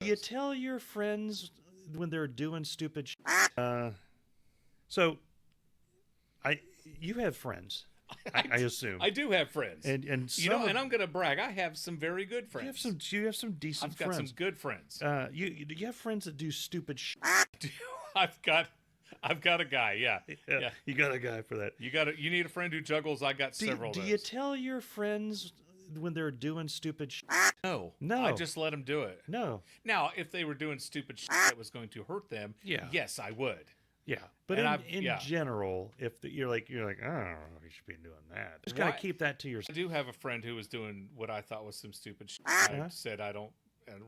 you tell your friends when they're doing stupid so you have friends, I assume. I do have friends. And and I'm going to brag. I have some very good friends. You have some decent I've got friends. some good friends. You have friends that do stupid I've got a guy. Yeah. You got a guy for that. You need a friend who juggles. I got several. Do you tell your friends when they're doing stupid No. No. I just let them do it. No. Now, if they were doing stupid that was going to hurt them, yes, I would. Yeah, but in yeah. general, if you're like, oh, you should be doing that. Just gotta keep that to yourself. I do have a friend who was doing what I thought was some stupid shit. I said I don't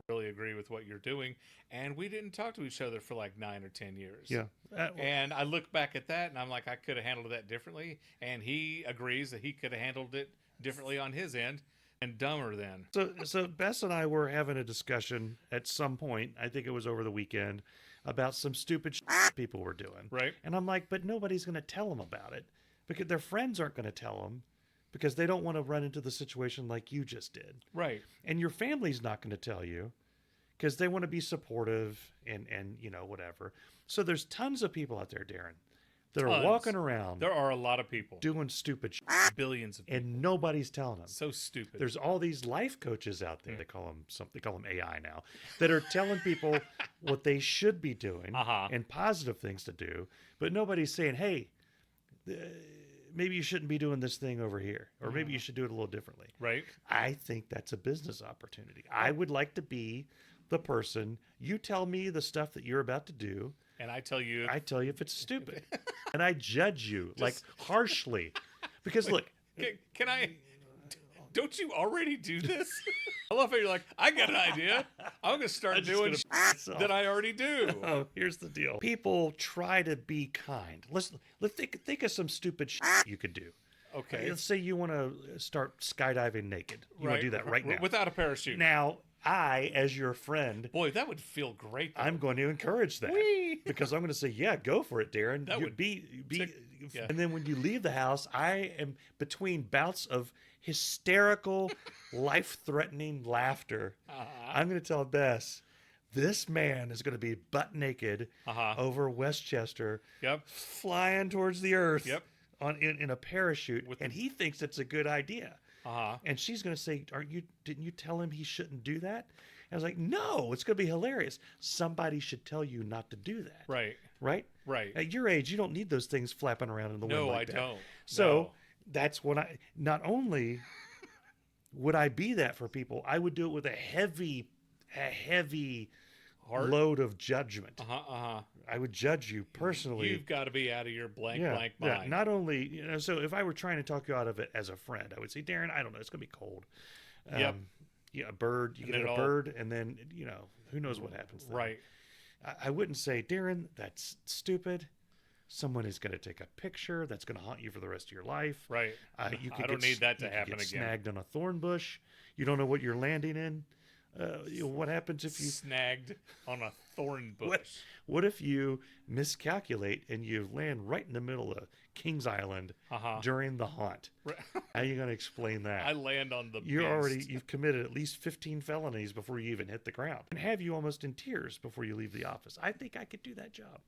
really agree with what you're doing, and we didn't talk to each other for like 9 or 10 years. Yeah, and I look back at that, and I'm like, I could have handled that differently, and he agrees that he could have handled it differently on his end. And dumber then. So Bess and I were having a discussion at some point, I think it was over the weekend, about some stupid people were doing. Right. And I'm like, but nobody's going to tell them about it because their friends aren't going to tell them because they don't want to run into the situation like you just did. Right. And your family's not going to tell you because they want to be supportive and whatever. So there's tons of people out there, Darren, that are walking around. There are a lot of people doing stupid billions of people. And nobody's telling them. So stupid. There's all these life coaches out there. They call them AI now, that are telling people what they should be doing and positive things to do, but nobody's saying, hey, maybe you shouldn't be doing this thing over here, or maybe you should do it a little differently. Right. I think that's a business opportunity. I would like to be the person, you tell me the stuff that you're about to do, and I tell you if it's stupid. And I judge you like harshly. Because look, can I don't you already do this? I love how you're like, I got an idea. I'm going to start doing that I already do. Oh, here's the deal. People try to be kind. Let's think of some stupid you could do. Okay. Let's say you want to start skydiving naked. You want to do that right now. Without a parachute. Now, I, as your friend... Boy, that would feel great, though. I'm going to encourage that. Whee! Because I'm going to say, yeah, go for it, Darren. That would be yeah. And then when you leave the house, I am between bouts of hysterical, life-threatening laughter. I'm going to tell Bess, this man is going to be butt naked over Westchester, flying towards the earth in a parachute, and he thinks it's a good idea. And she's going to say, didn't you tell him he shouldn't do that? And I was like, no, it's going to be hilarious. Somebody should tell you not to do that. Right. Right? Right. At your age, you don't need those things flapping around in the wind like that. No, I don't. So that's what not only would I be that for people, I would do it with a heavy load of judgment. I would judge you personally. You've got to be out of your blank mind. Yeah. Not only, so if I were trying to talk you out of it as a friend, I would say, Darren, I don't know, it's going to be cold. Yeah, a bird, you get a bird, and then, who knows what happens then. Right. I wouldn't say, Darren, that's stupid. Someone is going to take a picture that's going to haunt you for the rest of your life. Right. I don't need that to happen again. Snagged on a thorn bush. You don't know what you're landing in. What happens if you snagged on a thorn bush? What if you miscalculate and you land right in the middle of Kings Island during the haunt? Right. How are you going to explain that? I land on the you've committed at least 15 felonies before you even hit the ground, and have you almost in tears before you leave the office. I think I could do that job.